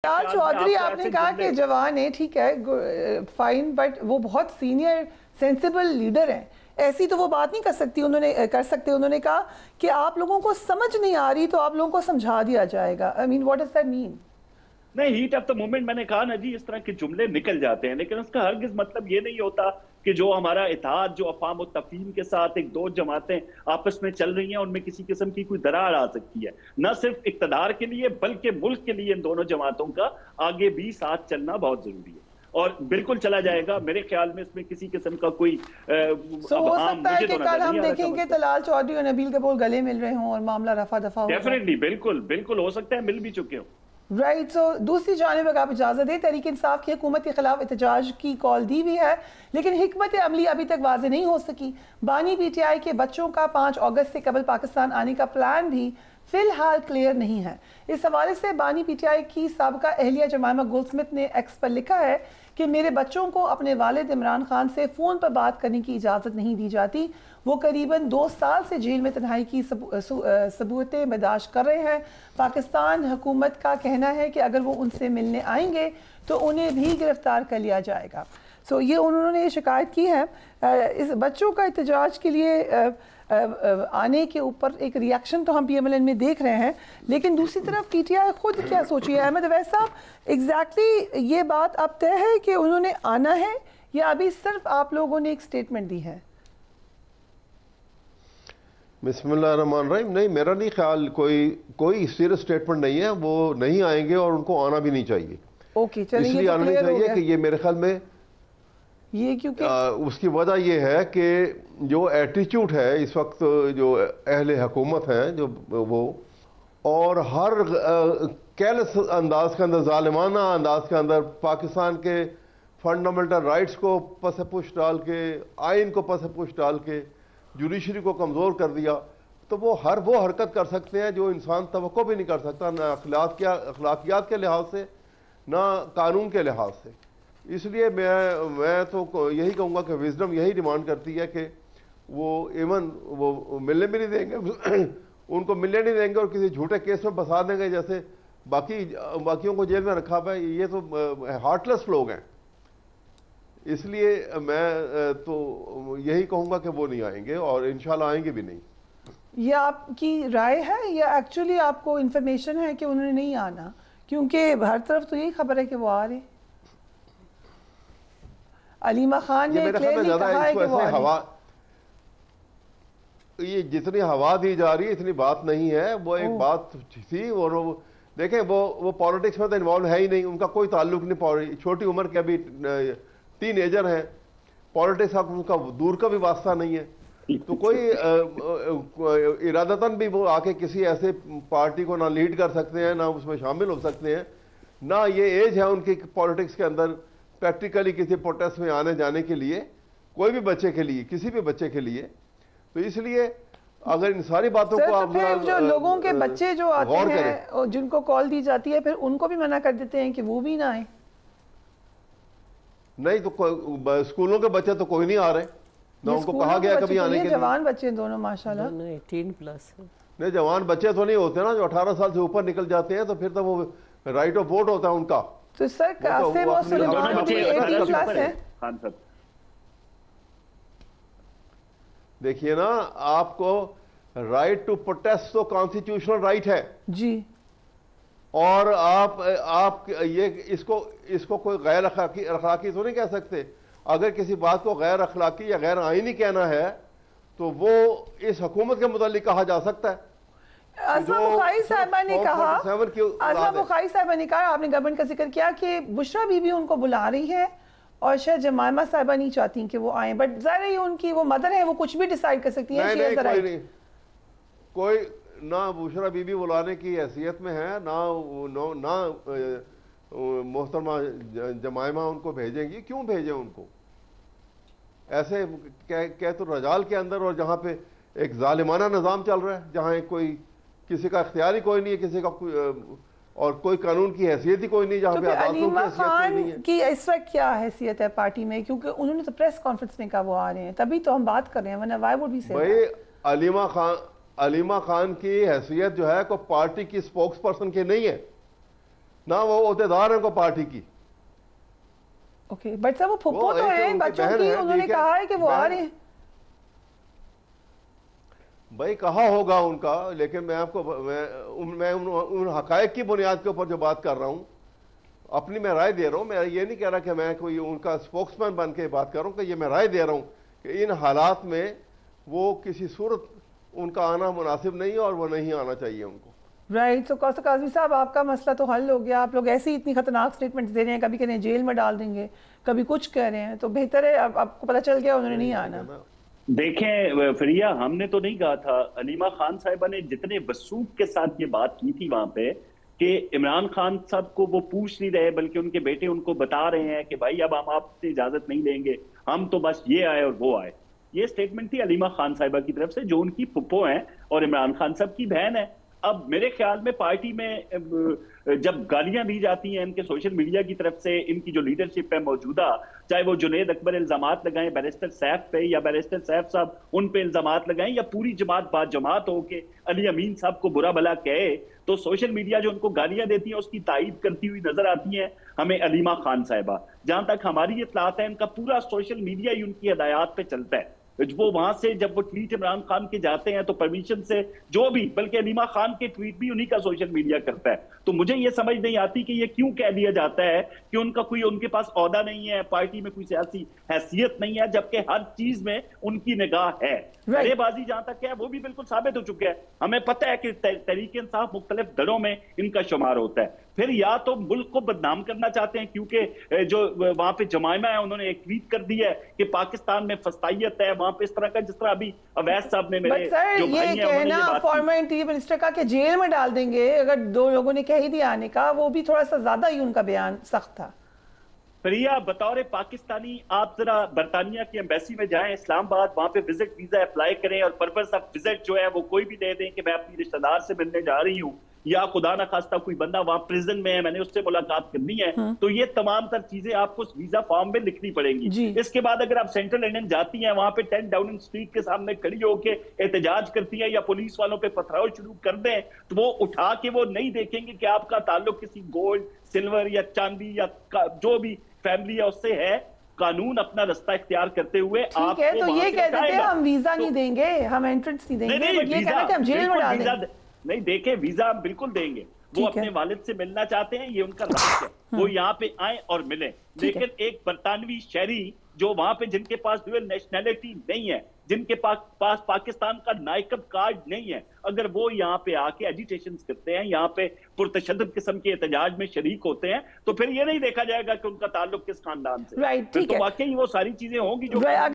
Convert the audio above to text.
लाल चौधरी आपने कहा कि जवान है, ठीक है, फाइन, बट वो बहुत सीनियर सेंसिबल लीडर हैं, ऐसी तो वो बात नहीं कर सकते। उन्होंने कहा कि आप लोगों को समझ नहीं आ रही तो आप लोगों को समझा दिया जाएगा। I mean what does that mean? नहीं, हीट ऑफ द मोमेंट मैंने कहा ना जी, इस तरह के जुमले निकल जाते हैं, लेकिन उसका हरगिज मतलब ये नहीं होता कि जो हमारा इत्तेहाद, जो अफ़ाम और तफ़हीम के साथ एक दो जमातें आपस में चल रही हैं, उनमें किसी किस्म की कोई दरार आ सकती है। न सिर्फ इक़्तिदार के लिए बल्कि मुल्क के लिए इन दोनों जमातों का आगे भी साथ चलना बहुत जरूरी है, और बिल्कुल चला जाएगा। मेरे ख्याल में इसमें किसी किस्म का कोई हो सकता है कि कल हम देखेंगे तो लाल चौधरी और नबील कपूर गले मिल रहे हों और मामला रफा दफा हो। डेफिनेटली, बिल्कुल बिल्कुल हो सकता है, मिल भी चुके हो। राइट। सो दूसरी जानिब अगर आप इजाज़त दें, तहरीक इंसाफ की हुकूमत के खिलाफ एहतजाज की कॉल दी हुई है, लेकिन हिकमत अमली अभी तक वाज़ेह नहीं हो सकी। बानी पीटीआई के बच्चों का 5 अगस्त से कबल पाकिस्तान आने का प्लान भी फिलहाल क्लियर नहीं है। इस हवाले से बानी पीटीआई की साबिका अहलिया जमाइमा गोल्डस्मिथ ने एक्स पर लिखा है कि मेरे बच्चों को अपने वालिद इमरान खान से फ़ोन पर बात करने की इजाज़त नहीं दी जाती। वो करीबन 2 साल से जेल में तन्हाई की सबूतें बर्दाश्त कर रहे हैं। पाकिस्तान हुकूमत का कहना है कि अगर वो उनसे मिलने आएंगे तो उन्हें भी गिरफ्तार कर लिया जाएगा। सो ये उन्होंने शिकायत की है। इस बच्चों का एहतजाज के लिए आने के ऊपर एक रिएक्शन तो हम PMLN में देख रहे हैं, लेकिन दूसरी तरफ PTI खुद क्या सोची है? अहमद अवैस साहब, एग्जैक्टली ये बात अब तय है कि उन्होंने आना है या अभी सिर्फ आप लोगों ने एक स्टेटमेंट दी है? बिस्मिल्लाहिर्रहमानिर्रहीम। नहीं, मेरा नहीं ख्याल कोई सीरियस स्टेटमेंट नहीं है। वो नहीं आएंगे और उनको आना भी नहीं चाहिए। ओके, चलिए, इसलिए आना नहीं चाहिए कि ये मेरे ख्याल में ये क्योंकि उसकी वजह ये है कि जो एटीट्यूड है इस वक्त जो अहले हुकूमत हैं, जो वो और हर केयरलेस अंदाज के अंदर, जालिमाना अंदाज के अंदर पाकिस्तान के फंडामेंटल राइट्स को पस पुश डाल के, आइन को पस पुश डाल के जुडिशरी को कमज़ोर कर दिया, तो वो हरकत कर सकते हैं जो इंसान तवक्को भी नहीं कर सकता, ना अखलाकियात के लिहाज से, ना कानून के लिहाज से। इसलिए मैं तो यही कहूँगा कि विजडम यही डिमांड करती है कि वो इवन वो मिलने भी नहीं देंगे उनको मिलने नहीं देंगे और किसी झूठे केस में फंसा देंगे, जैसे बाकियों को जेल में रखा हुआ है। ये तो हार्टलेस लोग हैं। इसलिए मैं तो यही कहूँगा कि वो नहीं आएंगे और इंशाल्लाह आएंगे भी नहीं। ये आपकी राय है या एक्चुअली आपको इन्फॉर्मेशन है कि उन्होंने नहीं आना? क्योंकि हर तरफ तो यही खबर है कि वो आ रहे। अलीमा खान ने क्लियरली कहा है कि वो हवा, ये जितनी हवा दी जा रही है इतनी बात नहीं है। वो एक बात थी, और देखें वो पॉलिटिक्स में तो इन्वॉल्व है ही नहीं, उनका कोई ताल्लुक नहीं। छोटी उम्र के अभी टीनेजर हैं, पॉलिटिक्स का उनका दूर का भी वास्ता नहीं है। तो कोई इरादतन भी वो आके किसी ऐसे पार्टी को ना लीड कर सकते हैं, ना उसमें शामिल हो सकते हैं, ना ये एज है उनकी पॉलिटिक्स के अंदर प्रैक्टिकली किसी प्रोटेस्ट में आने जाने के लिए, कोई भी बच्चे के लिए, किसी भी बच्चे के लिए। तो इसलिए अगर इन सारी बातों को आप जो लोगों के बच्चे जो आते हैं, जिनको कॉल दी जाती है, फिर उनको भी मना कर देते हैं कि वो भी ना आए। नहीं तो स्कूलों के बच्चे तो कोई नहीं आ रहे ना, उनको कहा गया कभी आने के लिए। जवान बच्चे दोनों माशाल्लाह, 18+ नहीं, जवान बच्चे तो नहीं होते ना, जो 18 साल से ऊपर निकल जाते हैं, तो फिर तो वो राइट ऑफ वोट होता है उनका। तो सर कासिम और सुलेमान भी 18+ है। देखिए ना, आपको राइट टू प्रोटेस्ट तो कॉन्स्टिट्यूशनल राइट है जी, और आप ये इसको कोई गैर अखलाकी तो नहीं कह सकते। अगर किसी बात को गैर अखलाकी या गैर आईनी कहना है तो वो इस हुकूमत के मुतालिक कहा जा सकता है। आसमा बुखारी साहिबा ने कहा, आपने गवर्नमेंट का जिक्र किया कि बुशरा बीबी उनको बुला रही है और शायद जमाइमा साहिबा नहीं चाहती कि वो आए, बट ज़ाहिर है उनकी वो मदर है, वो कुछ भी डिसाइड कर सकती है। कोई ना बुशरा बीबी बुलाने की हैसियत में है, ना मोहतरमा जमाइमा उनको भेजेंगी। क्यों भेजें उनको? ऐसे कह तो रजाल के अंदर, और जहाँ पे एक जालिमाना निज़ाम चल रहा है, जहाँ कोई किसी का इख्तियार ही कोई नहीं है, किसी का और कोई कानून की हैसियत ही कोई नहीं, जहाँ पे अलीमा खान की इस वक्त क्या हैसियत है पार्टी में? क्योंकि उन्होंने तो प्रेस कॉन्फ्रेंस में कहा वो आ रहे हैं, तभी तो हम बात कर रहे हैं, वरना व्हाई वुड वी से भाई अलीमा खान की हैसियत जो है कोई पार्टी की स्पोक्स पर्सन की नहीं है, ना वो अहदेदार है को पार्टी की। ओके बट सर वो फुप्पो तो है इन बच्चों की, उन्होंने कहा है कि वो आ रहे हैं। भाई कहा होगा उनका, लेकिन मैं आपको मैं उन हकायक की बुनियाद के ऊपर जो बात कर रहा हूं, अपनी मैं राय दे रहा हूं। मैं ये नहीं कह रहा कि मैं कोई उनका स्पोक्समैन बन के बात कर रहा हूं, कि ये मैं राय दे रहा हूं कि इन हालात में वो किसी सूरत उनका आना मुनासिब नहीं है और वो नहीं आना चाहिए उनको। राइट। सो कौसर काज़मी साहब, आपका मसला तो हल हो गया। आप लोग ऐसी इतनी खतरनाक स्टेटमेंट्स दे रहे हैं, कभी कहने जेल में डाल देंगे, कभी कुछ कह रहे हैं, तो बेहतर है अब आपको पता चल गया उन्होंने नहीं आना। देखें फरिया, हमने तो नहीं कहा था। अलीमा खान साहिबा ने जितने वसूख के साथ ये बात की थी वहां पे कि इमरान खान साहब को वो पूछ नहीं रहे, बल्कि उनके बेटे उनको बता रहे हैं कि भाई अब हम आपसे इजाजत नहीं लेंगे, हम तो बस ये आए और वो आए। ये स्टेटमेंट थी अलीमा खान साहिबा की तरफ से, जो उनकी फुप्पो हैं और इमरान खान साहब की बहन है। अब मेरे ख्याल में पार्टी में जब गालियां दी जाती हैं इनके सोशल मीडिया की तरफ से, इनकी जो लीडरशिप है मौजूदा, चाहे वो जुनेद अकबर इल्जामात लगाएं बैरिस्टर सैफ पे, या बैरिस्टर सैफ साहब उन पे इल्जामात लगाएं, या पूरी जमात बाजमात हो के अली अमीन साहब को बुरा भला कहे, तो सोशल मीडिया जो उनको गालियां देती है उसकी तायीद करती हुई नजर आती है हमें अलीमा खान साहिबा। जहां तक हमारी इत्तलात है, इनका पूरा सोशल मीडिया ही उनकी हदायत पे चलता है। वो वहां से जब वो ट्वीट इमरान खान के जाते हैं तो परमिशन से जो भी, बल्कि अलीमा खान के ट्वीट भी उन्हीं का सोशल मीडिया करता है। तो मुझे ये समझ नहीं आती कि ये क्यों कह दिया जाता है कि उनका कोई, उनके पास ओहदा नहीं है, पार्टी में कोई सियासी हैसियत नहीं है, जबकि हर चीज में उनकी निगाह है। धड़ेबाजी जहां तक है वो भी बिल्कुल साबित हो चुका है। हमें पता है कि तहरीक इंसाफ मुख्तलिफ दलों में इनका शुमार होता है। फिर या तो मुल्क को बदनाम करना चाहते हैं, क्योंकि जो वहां पे जमाइमा है उन्होंने एक ट्वीट कर दिया है कि पाकिस्तान में फस्तायत है वहां पे, इस तरह का, जिस तरह अभी अवैध साहब ने मेरे जो भाई हैं कहना फॉर्मर इंटीरियर मिनिस्टर का कि जेल में डाल देंगे अगर दो लोगों ने कह ही दिया आने का, वो भी थोड़ा सा ज्यादा ही उनका बयान सख्त था। प्रिया, बतौर पाकिस्तानी आप जरा बरतानिया की एम्बेसी में जाएं इस्लामाबाद, वहां पे विजिट वीजा अप्लाई करें और पर्पस ऑफ विजिट जो है वो कोई भी दे दें कि मैं अपनी रिश्तेदार से मिलने जा रही हूँ, या खुदा ना खास्ता कोई बंदा वहां प्रिजन में है, मैंने उससे मुलाकात करनी है, तो ये तमाम तर चीजें आपको वीजा फॉर्म में लिखनी पड़ेंगी। इसके बाद अगर आप सेंट्रल लंदन जाती हैं, वहां पे 10 डाउनिंग स्ट्रीट के सामने खड़ी होकर एहतजाज करती है या पुलिस वालों पे पथराव शुरू कर दें, तो वो उठा के वो नहीं देखेंगे कि आपका ताल्लुक किसी गोल्ड, सिल्वर या चांदी या जो भी फैमिली है उससे है। कानून अपना रास्ता इख्तियार करते हुए ठीक है, तो ये कह देते हैं हम वीजा नहीं देंगे, हम एंट्रेंस नहीं देंगे, बट ये कहना कि हम जेल में डाल देंगे। नहीं, देखे वीजा हम बिल्कुल देंगे। वो अपने वालिद से मिलना चाहते हैं, ये उनका राइट है, वो यहाँ पे आए और मिले। लेकिन एक बरतानवी शहरी जो वहां पे, जिनके पास डुअल नेशनैलिटी नहीं है, जिनके पास पाकिस्तान का नायकब कार्ड नहीं है, अगर वो यहाँ पे आके एजिटेशन करते हैं, यहाँ पे पुरतशद्दुद किस्म के एहतजाज में शरीक होते हैं, तो फिर ये नहीं देखा जाएगा कि उनका ताल्लुक किस खानदान से। राइट, ठीक है, तो वाकई वो सारी चीजें होंगी जो